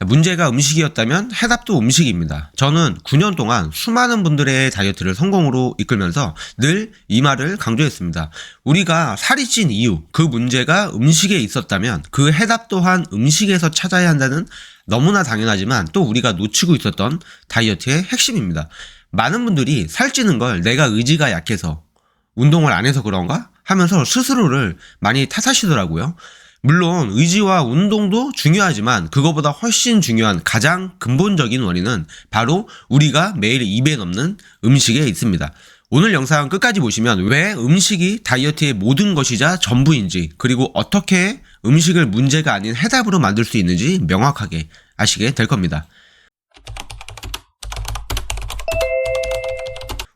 문제가 음식이었다면 해답도 음식입니다. 저는 9년 동안 수많은 분들의 다이어트를 성공으로 이끌면서 늘 이 말을 강조했습니다. 우리가 살이 찐 이유, 그 문제가 음식에 있었다면 그 해답 또한 음식에서 찾아야 한다는 너무나 당연하지만 또 우리가 놓치고 있었던 다이어트의 핵심입니다. 많은 분들이 살찌는 걸 내가 의지가 약해서 운동을 안 해서 그런가? 하면서 스스로를 많이 탓하시더라고요. 물론 의지와 운동도 중요하지만 그거보다 훨씬 중요한 가장 근본적인 원인은 바로 우리가 매일 입에 넣는 음식에 있습니다. 오늘 영상 끝까지 보시면 왜 음식이 다이어트의 모든 것이자 전부인지, 그리고 어떻게 음식을 문제가 아닌 해답으로 만들 수 있는지 명확하게 아시게 될 겁니다.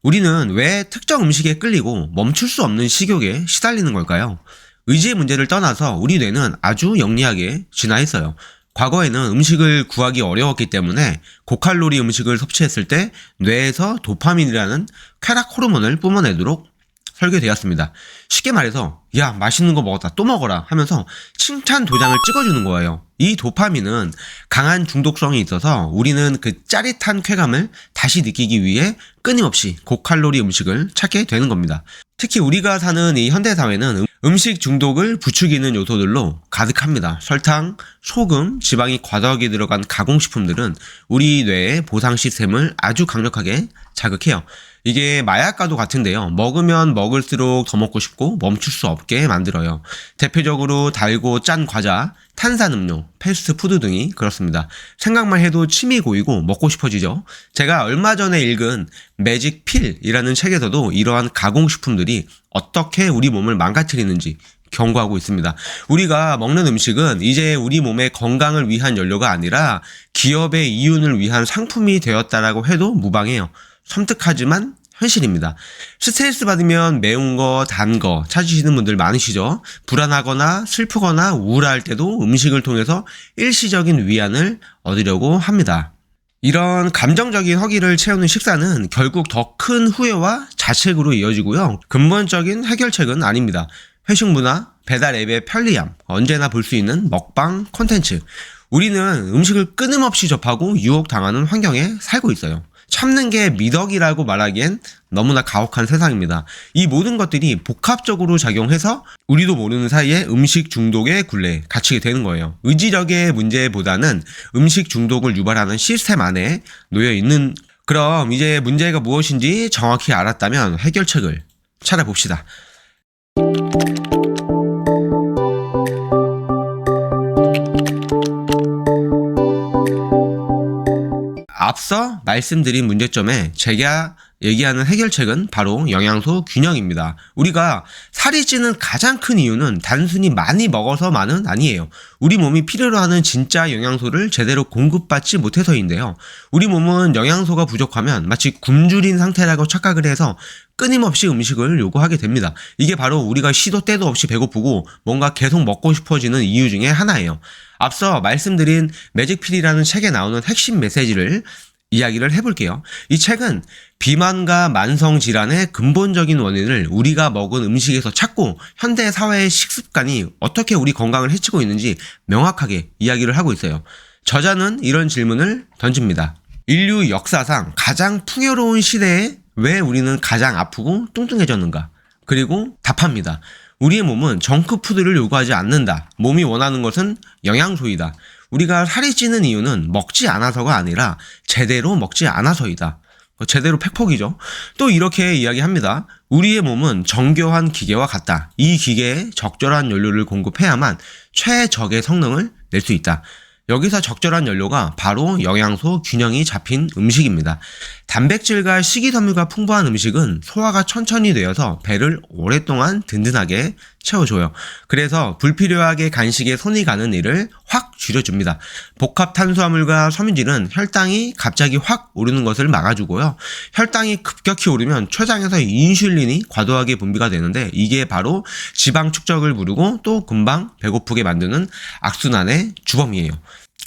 우리는 왜 특정 음식에 끌리고 멈출 수 없는 식욕에 시달리는 걸까요? 의지의 문제를 떠나서 우리 뇌는 아주 영리하게 진화했어요. 과거에는 음식을 구하기 어려웠기 때문에 고칼로리 음식을 섭취했을 때 뇌에서 도파민이라는 쾌락 호르몬을 뿜어내도록 설계되었습니다. 쉽게 말해서 야, 맛있는 거 먹었다, 또 먹어라 하면서 칭찬 도장을 찍어주는 거예요. 이 도파민은 강한 중독성이 있어서 우리는 그 짜릿한 쾌감을 다시 느끼기 위해 끊임없이 고칼로리 음식을 찾게 되는 겁니다. 특히 우리가 사는 이 현대사회는 음식 중독을 부추기는 요소들로 가득합니다. 설탕, 소금, 지방이 과다하게 들어간 가공식품들은 우리 뇌의 보상 시스템을 아주 강력하게 자극해요. 이게 마약과도 같은데요. 먹으면 먹을수록 더 먹고 싶고 멈출 수 없게 만들어요. 대표적으로 달고 짠 과자, 탄산음료, 패스트푸드 등이 그렇습니다. 생각만 해도 침이 고이고 먹고 싶어지죠. 제가 얼마 전에 읽은 매직 필이라는 책에서도 이러한 가공식품들이 어떻게 우리 몸을 망가뜨리는지 경고하고 있습니다. 우리가 먹는 음식은 이제 우리 몸의 건강을 위한 연료가 아니라 기업의 이윤을 위한 상품이 되었다라고 해도 무방해요. 섬뜩하지만 현실입니다. 스트레스 받으면 매운 거, 단 거 찾으시는 분들 많으시죠? 불안하거나 슬프거나 우울할 때도 음식을 통해서 일시적인 위안을 얻으려고 합니다. 이런 감정적인 허기를 채우는 식사는 결국 더 큰 후회와 자책으로 이어지고요. 근본적인 해결책은 아닙니다. 회식 문화, 배달 앱의 편리함, 언제나 볼 수 있는 먹방 콘텐츠. 우리는 음식을 끊임없이 접하고 유혹당하는 환경에 살고 있어요. 참는 게 미덕이라고 말하기엔 너무나 가혹한 세상입니다. 이 모든 것들이 복합적으로 작용해서 우리도 모르는 사이에 음식 중독의 굴레에 갇히게 되는 거예요. 의지력의 문제보다는 음식 중독을 유발하는 시스템 안에 놓여 있는. 그럼 이제 문제가 무엇인지 정확히 알았다면 해결책을 찾아봅시다. 앞서 말씀드린 문제점에 제가 얘기하는 해결책은 바로 영양소 균형입니다. 우리가 살이 찌는 가장 큰 이유는 단순히 많이 먹어서만은 아니에요. 우리 몸이 필요로 하는 진짜 영양소를 제대로 공급받지 못해서인데요. 우리 몸은 영양소가 부족하면 마치 굶주린 상태라고 착각을 해서 끊임없이 음식을 요구하게 됩니다. 이게 바로 우리가 시도 때도 없이 배고프고 뭔가 계속 먹고 싶어지는 이유 중에 하나예요. 앞서 말씀드린 매직필이라는 책에 나오는 핵심 메시지를 이야기를 해볼게요. 이 책은 비만과 만성질환의 근본적인 원인을 우리가 먹은 음식에서 찾고 현대 사회의 식습관이 어떻게 우리 건강을 해치고 있는지 명확하게 이야기를 하고 있어요. 저자는 이런 질문을 던집니다. 인류 역사상 가장 풍요로운 시대에 왜 우리는 가장 아프고 뚱뚱해졌는가? 그리고 답합니다. 우리의 몸은 정크푸드를 요구하지 않는다. 몸이 원하는 것은 영양소이다. 우리가 살이 찌는 이유는 먹지 않아서가 아니라 제대로 먹지 않아서이다. 제대로 팩폭이죠. 또 이렇게 이야기합니다. 우리의 몸은 정교한 기계와 같다. 이 기계에 적절한 연료를 공급해야만 최적의 성능을 낼 수 있다. 여기서 적절한 연료가 바로 영양소 균형이 잡힌 음식입니다. 단백질과 식이섬유가 풍부한 음식은 소화가 천천히 되어서 배를 오랫동안 든든하게 채워줘요. 그래서 불필요하게 간식에 손이 가는 일을 확 줄여줍니다. 복합 탄수화물과 섬유질은 혈당이 갑자기 확 오르는 것을 막아주고요. 혈당이 급격히 오르면 췌장에서 인슐린이 과도하게 분비가 되는데 이게 바로 지방 축적을 부르고 또 금방 배고프게 만드는 악순환의 주범이에요.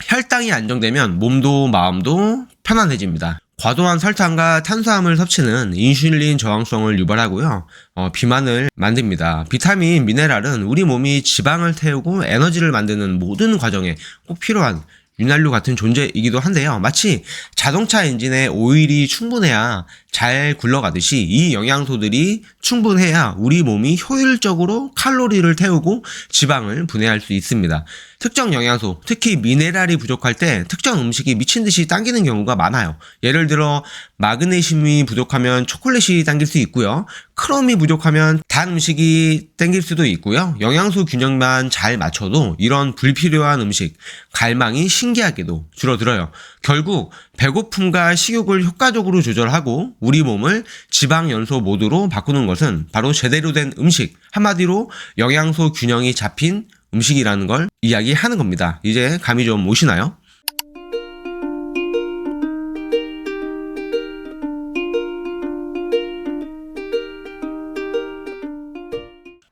혈당이 안정되면 몸도 마음도 편안해집니다. 과도한 설탕과 탄수화물 섭취는 인슐린 저항성을 유발하고요. 비만을 만듭니다. 비타민, 미네랄은 우리 몸이 지방을 태우고 에너지를 만드는 모든 과정에 꼭 필요한 윤활유 같은 존재이기도 한데요. 마치 자동차 엔진에 오일이 충분해야 잘 굴러가듯이 이 영양소들이 충분해야 우리 몸이 효율적으로 칼로리를 태우고 지방을 분해할 수 있습니다. 특정 영양소, 특히 미네랄이 부족할 때 특정 음식이 미친 듯이 당기는 경우가 많아요. 예를 들어 마그네슘이 부족하면 초콜릿이 당길 수 있고요. 크롬이 부족하면 단 음식이 당길 수도 있고요. 영양소 균형만 잘 맞춰도 이런 불필요한 음식, 갈망이 신기하게도 줄어들어요. 결국 배고픔과 식욕을 효과적으로 조절하고 우리 몸을 지방 연소 모드로 바꾸는 것은 바로 제대로 된 음식, 한마디로 영양소 균형이 잡힌 음식이라는 걸 이야기하는 겁니다. 이제 감이 좀 오시나요?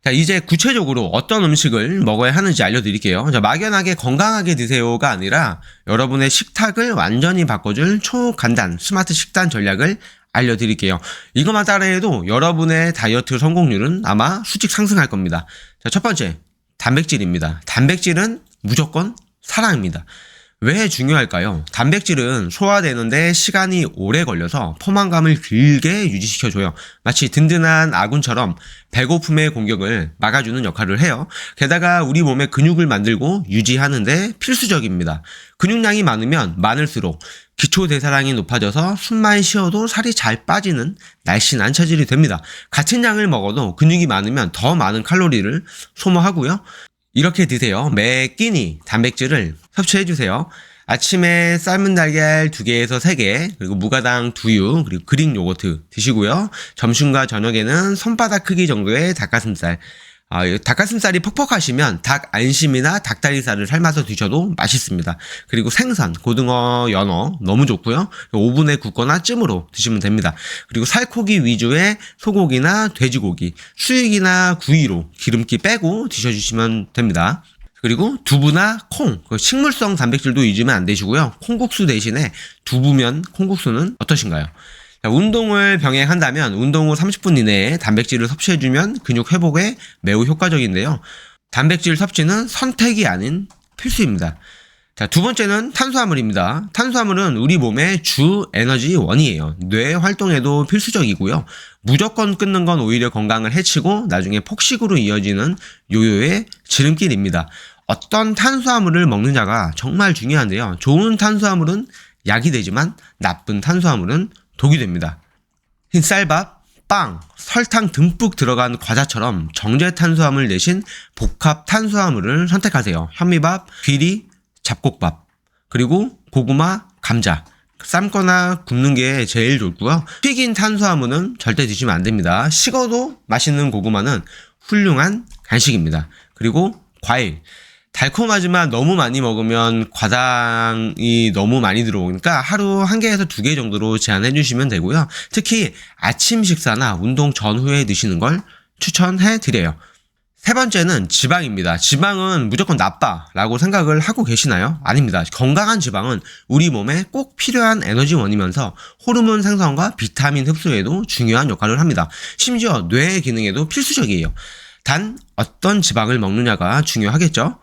자, 이제 구체적으로 어떤 음식을 먹어야 하는지 알려드릴게요. 자, 막연하게 건강하게 드세요가 아니라 여러분의 식탁을 완전히 바꿔줄 초간단 스마트 식단 전략을 알려드릴게요. 이것만 따라해도 여러분의 다이어트 성공률은 아마 수직 상승할 겁니다. 자, 첫 번째, 단백질입니다. 단백질은 무조건 사랑입니다. 왜 중요할까요? 단백질은 소화되는데 시간이 오래 걸려서 포만감을 길게 유지시켜줘요. 마치 든든한 아군처럼 배고픔의 공격을 막아주는 역할을 해요. 게다가 우리 몸의 근육을 만들고 유지하는데 필수적입니다. 근육량이 많으면 많을수록 기초대사량이 높아져서 숨만 쉬어도 살이 잘 빠지는 날씬한 체질이 됩니다. 같은 양을 먹어도 근육이 많으면 더 많은 칼로리를 소모하고요. 이렇게 드세요. 매 끼니 단백질을 섭취해주세요. 아침에 삶은 달걀 2개에서 3개, 그리고 무가당 두유, 그리고 그릭 요거트 드시고요. 점심과 저녁에는 손바닥 크기 정도의 닭가슴살. 닭가슴살이 퍽퍽하시면 닭 안심이나 닭다리살을 삶아서 드셔도 맛있습니다. 그리고 생선, 고등어, 연어 너무 좋고요. 오븐에 굽거나 찜으로 드시면 됩니다. 그리고 살코기 위주의 소고기나 돼지고기, 수육이나 구이로 기름기 빼고 드셔주시면 됩니다. 그리고 두부나 콩, 식물성 단백질도 잊으면 안 되시고요. 콩국수 대신에 두부면 콩국수는 어떠신가요? 운동을 병행한다면 운동 후 30분 이내에 단백질을 섭취해주면 근육 회복에 매우 효과적인데요. 단백질 섭취는 선택이 아닌 필수입니다. 자, 두 번째는 탄수화물입니다. 탄수화물은 우리 몸의 주 에너지원이에요. 뇌 활동에도 필수적이고요. 무조건 끊는 건 오히려 건강을 해치고 나중에 폭식으로 이어지는 요요의 지름길입니다. 어떤 탄수화물을 먹느냐가 정말 중요한데요. 좋은 탄수화물은 약이 되지만 나쁜 탄수화물은 독이 됩니다. 흰쌀밥, 빵, 설탕 듬뿍 들어간 과자처럼 정제 탄수화물 대신 복합 탄수화물을 선택하세요. 현미밥, 귀리, 잡곡밥, 그리고 고구마, 감자. 삶거나 굽는 게 제일 좋고요. 튀긴 탄수화물은 절대 드시면 안 됩니다. 식어도 맛있는 고구마는 훌륭한 간식입니다. 그리고 과일. 달콤하지만 너무 많이 먹으면 과당이 너무 많이 들어오니까 하루 1개에서 2개 정도로 제한해 주시면 되고요. 특히 아침 식사나 운동 전후에 드시는 걸 추천해 드려요. 세 번째는 지방입니다. 지방은 무조건 나빠라고 생각을 하고 계시나요? 아닙니다. 건강한 지방은 우리 몸에 꼭 필요한 에너지원이면서 호르몬 생성과 비타민 흡수에도 중요한 역할을 합니다. 심지어 뇌 기능에도 필수적이에요. 단 어떤 지방을 먹느냐가 중요하겠죠?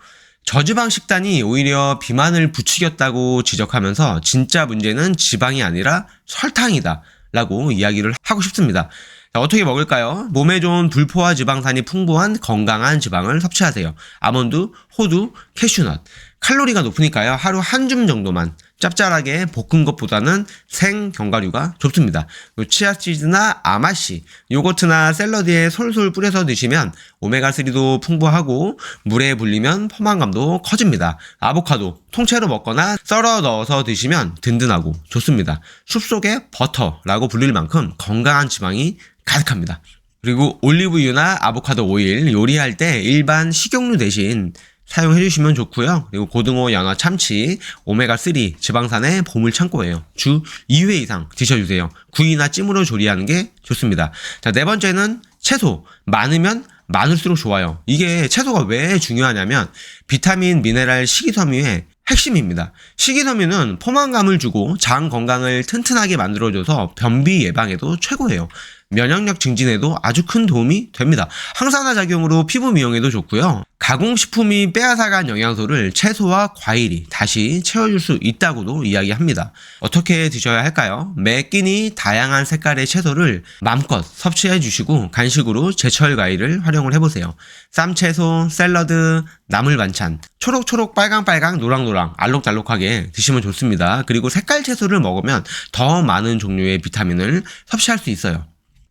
저지방 식단이 오히려 비만을 부추겼다고 지적하면서 진짜 문제는 지방이 아니라 설탕이다 라고 이야기를 하고 싶습니다. 자, 어떻게 먹을까요? 몸에 좋은 불포화 지방산이 풍부한 건강한 지방을 섭취하세요. 아몬드, 호두, 캐슈넛. 칼로리가 높으니까요. 하루 한 줌 정도만 짭짤하게 볶은 것보다는 생 견과류가 좋습니다. 치아치즈나 아마씨, 요거트나 샐러드에 솔솔 뿌려서 드시면 오메가3도 풍부하고 물에 불리면 포만감도 커집니다. 아보카도 통째로 먹거나 썰어 넣어서 드시면 든든하고 좋습니다. 숲속의 버터라고 불릴 만큼 건강한 지방이 가득합니다. 그리고 올리브유나 아보카도 오일 요리할 때 일반 식용유 대신 사용해주시면 좋고요. 그리고 고등어, 연어, 참치, 오메가3 지방산의 보물창고예요. 주 2회 이상 드셔주세요. 구이나 찜으로 조리하는 게 좋습니다. 자, 네 번째는 채소. 많으면 많을수록 좋아요. 이게 채소가 왜 중요하냐면 비타민, 미네랄, 식이섬유의 핵심입니다. 식이섬유는 포만감을 주고 장 건강을 튼튼하게 만들어줘서 변비 예방에도 최고예요. 면역력 증진에도 아주 큰 도움이 됩니다. 항산화 작용으로 피부 미용에도 좋고요. 가공식품이 빼앗아간 영양소를 채소와 과일이 다시 채워줄 수 있다고도 이야기합니다. 어떻게 드셔야 할까요? 매 끼니 다양한 색깔의 채소를 마음껏 섭취해 주시고 간식으로 제철 과일을 활용을 해보세요. 쌈채소, 샐러드, 나물 반찬, 초록초록 빨강빨강 노랑노랑 알록달록하게 드시면 좋습니다. 그리고 색깔 채소를 먹으면 더 많은 종류의 비타민을 섭취할 수 있어요.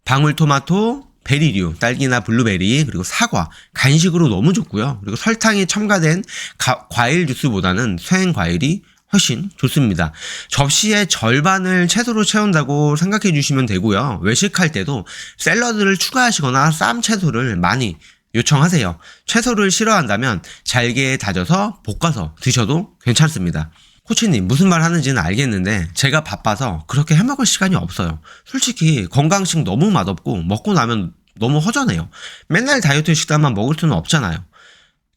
방울토마토, 베리류, 딸기나 블루베리, 그리고 사과, 간식으로 너무 좋고요. 그리고 설탕이 첨가된 과일 주스보다는 수행 과일이 훨씬 좋습니다. 접시의 절반을 채소로 채운다고 생각해 주시면 되고요. 외식할 때도 샐러드를 추가하시거나 쌈 채소를 많이 요청하세요. 채소를 싫어한다면 잘게 다져서 볶아서 드셔도 괜찮습니다. 코치님 무슨 말 하는지는 알겠는데 제가 바빠서 그렇게 해먹을 시간이 없어요. 솔직히 건강식 너무 맛없고 먹고 나면 너무 허전해요. 맨날 다이어트 식단만 먹을 수는 없잖아요.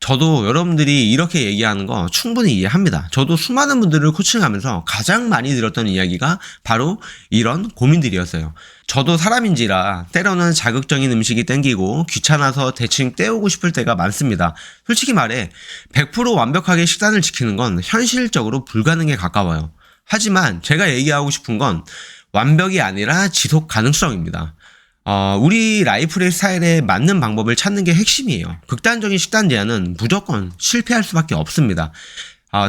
저도 여러분들이 이렇게 얘기하는 거 충분히 이해합니다. 저도 수많은 분들을 코칭하면서 가장 많이 들었던 이야기가 바로 이런 고민들이었어요. 저도 사람인지라 때로는 자극적인 음식이 땡기고 귀찮아서 대충 때우고 싶을 때가 많습니다. 솔직히 말해 100% 완벽하게 식단을 지키는 건 현실적으로 불가능에 가까워요. 하지만 제가 얘기하고 싶은 건 완벽이 아니라 지속 가능성입니다. 우리 라이프 스타일에 맞는 방법을 찾는 게 핵심이에요. 극단적인 식단 제한은 무조건 실패할 수밖에 없습니다.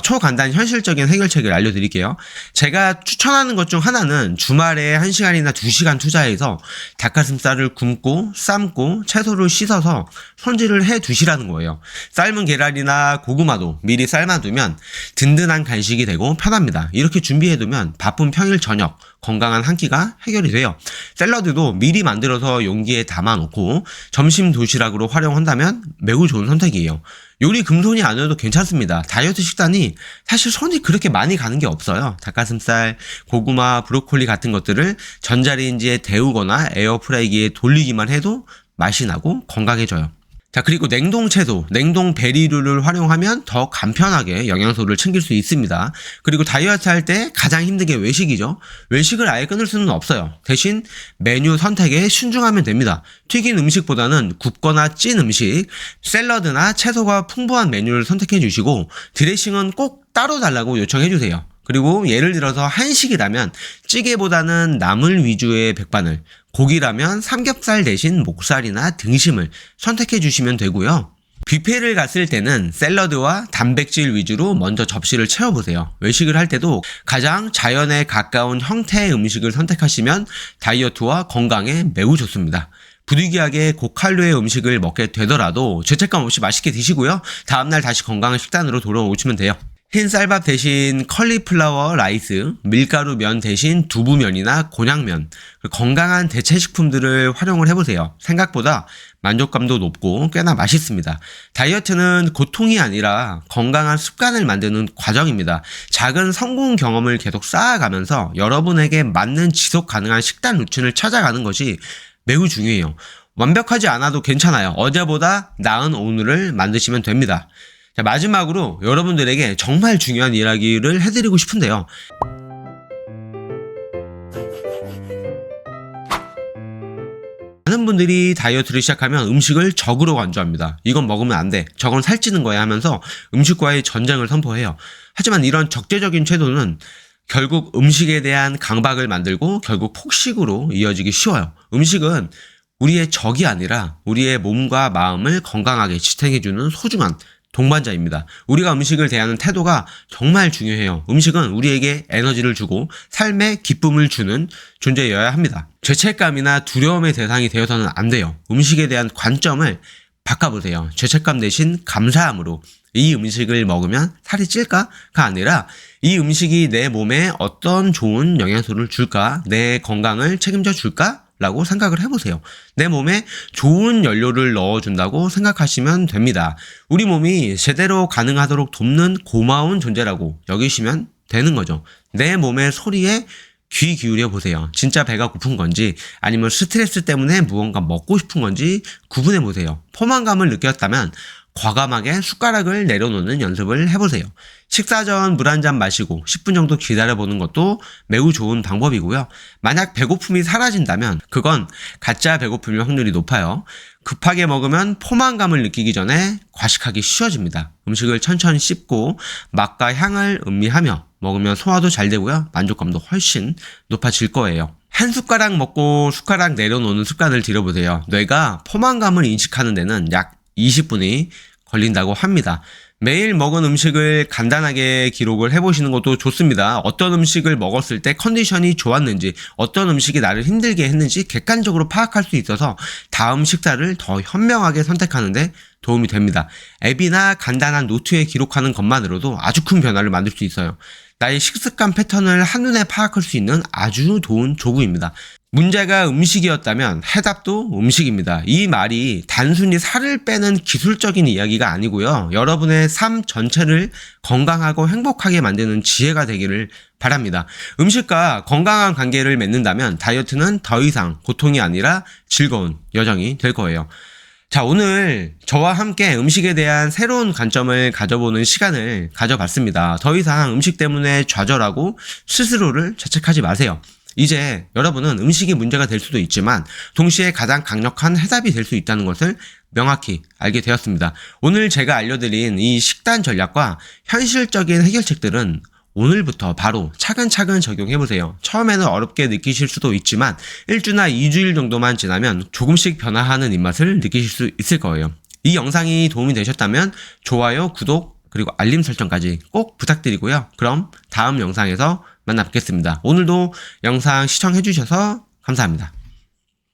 초간단 현실적인 해결책을 알려드릴게요. 제가 추천하는 것 중 하나는 주말에 1시간이나 2시간 투자해서 닭가슴살을 굽고 삶고 채소를 씻어서 손질을 해 두시라는 거예요. 삶은 계란이나 고구마도 미리 삶아두면 든든한 간식이 되고 편합니다. 이렇게 준비해두면 바쁜 평일 저녁 건강한 한 끼가 해결이 돼요. 샐러드도 미리 만들어서 용기에 담아놓고 점심 도시락으로 활용한다면 매우 좋은 선택이에요. 요리 금손이 아니어도 괜찮습니다. 다이어트 식단이 사실 손이 그렇게 많이 가는 게 없어요. 닭가슴살, 고구마, 브로콜리 같은 것들을 전자레인지에 데우거나 에어프라이기에 돌리기만 해도 맛이 나고 건강해져요. 자, 그리고 냉동 채소, 냉동 베리류를 활용하면 더 간편하게 영양소를 챙길 수 있습니다. 그리고 다이어트 할 때 가장 힘든 게 외식이죠. 외식을 아예 끊을 수는 없어요. 대신 메뉴 선택에 신중하면 됩니다. 튀긴 음식보다는 굽거나 찐 음식, 샐러드나 채소가 풍부한 메뉴를 선택해 주시고 드레싱은 꼭 따로 달라고 요청해 주세요. 그리고 예를 들어서 한식이라면 찌개보다는 나물 위주의 백반을, 고기라면 삼겹살 대신 목살이나 등심을 선택해 주시면 되고요. 뷔페를 갔을 때는 샐러드와 단백질 위주로 먼저 접시를 채워보세요. 외식을 할 때도 가장 자연에 가까운 형태의 음식을 선택하시면 다이어트와 건강에 매우 좋습니다. 부득이하게 고칼로리의 음식을 먹게 되더라도 죄책감 없이 맛있게 드시고요. 다음날 다시 건강한 식단으로 돌아오시면 돼요. 흰 쌀밥 대신 컬리플라워 라이스, 밀가루 면 대신 두부면이나 곤약면, 건강한 대체식품들을 활용을 해보세요. 생각보다 만족감도 높고 꽤나 맛있습니다. 다이어트는 고통이 아니라 건강한 습관을 만드는 과정입니다. 작은 성공 경험을 계속 쌓아가면서 여러분에게 맞는 지속 가능한 식단 루틴을 찾아가는 것이 매우 중요해요. 완벽하지 않아도 괜찮아요. 어제보다 나은 오늘을 만드시면 됩니다. 자, 마지막으로 여러분들에게 정말 중요한 이야기를 해드리고 싶은데요. 많은 분들이 다이어트를 시작하면 음식을 적으로 강조합니다. 이건 먹으면 안 돼. 저건 살찌는 거야 하면서 음식과의 전쟁을 선포해요. 하지만 이런 적대적인 태도는 결국 음식에 대한 강박을 만들고 결국 폭식으로 이어지기 쉬워요. 음식은 우리의 적이 아니라 우리의 몸과 마음을 건강하게 지탱해주는 소중한 동반자입니다. 우리가 음식을 대하는 태도가 정말 중요해요. 음식은 우리에게 에너지를 주고 삶에 기쁨을 주는 존재여야 합니다. 죄책감이나 두려움의 대상이 되어서는 안 돼요. 음식에 대한 관점을 바꿔보세요. 죄책감 대신 감사함으로 이 음식을 먹으면 살이 찔까가 아니라 이 음식이 내 몸에 어떤 좋은 영양소를 줄까? 내 건강을 책임져 줄까? 라고 생각을 해보세요. 내 몸에 좋은 연료를 넣어준다고 생각하시면 됩니다. 우리 몸이 제대로 가능하도록 돕는 고마운 존재라고 여기시면 되는 거죠. 내 몸의 소리에 귀 기울여 보세요. 진짜 배가 고픈 건지 아니면 스트레스 때문에 무언가 먹고 싶은 건지 구분해 보세요. 포만감을 느꼈다면 과감하게 숟가락을 내려놓는 연습을 해보세요. 식사 전 물 한 잔 마시고 10분 정도 기다려보는 것도 매우 좋은 방법이고요. 만약 배고픔이 사라진다면 그건 가짜 배고픔일 확률이 높아요. 급하게 먹으면 포만감을 느끼기 전에 과식하기 쉬워집니다. 음식을 천천히 씹고 맛과 향을 음미하며 먹으면 소화도 잘 되고요. 만족감도 훨씬 높아질 거예요. 한 숟가락 먹고 숟가락 내려놓는 습관을 들여보세요. 뇌가 포만감을 인식하는 데는 약 20분이 걸린다고 합니다. 매일 먹은 음식을 간단하게 기록을 해보시는 것도 좋습니다. 어떤 음식을 먹었을 때 컨디션이 좋았는지, 어떤 음식이 나를 힘들게 했는지 객관적으로 파악할 수 있어서 다음 식사를 더 현명하게 선택하는데 도움이 됩니다. 앱이나 간단한 노트에 기록하는 것만으로도 아주 큰 변화를 만들 수 있어요. 나의 식습관 패턴을 한눈에 파악할 수 있는 아주 좋은 도구입니다. 문제가 음식이었다면 해답도 음식입니다. 이 말이 단순히 살을 빼는 기술적인 이야기가 아니고요. 여러분의 삶 전체를 건강하고 행복하게 만드는 지혜가 되기를 바랍니다. 음식과 건강한 관계를 맺는다면 다이어트는 더 이상 고통이 아니라 즐거운 여정이 될 거예요. 자, 오늘 저와 함께 음식에 대한 새로운 관점을 가져보는 시간을 가져봤습니다. 더 이상 음식 때문에 좌절하고 스스로를 자책하지 마세요. 이제 여러분은 음식이 문제가 될 수도 있지만 동시에 가장 강력한 해답이 될 수 있다는 것을 명확히 알게 되었습니다. 오늘 제가 알려드린 이 식단 전략과 현실적인 해결책들은 오늘부터 바로 차근차근 적용해보세요. 처음에는 어렵게 느끼실 수도 있지만 1주나 2주일 정도만 지나면 조금씩 변화하는 입맛을 느끼실 수 있을 거예요. 이 영상이 도움이 되셨다면 좋아요, 구독, 그리고 알림 설정까지 꼭 부탁드리고요. 그럼 다음 영상에서 만나 뵙겠습니다. 오늘도 영상 시청해주셔서 감사합니다.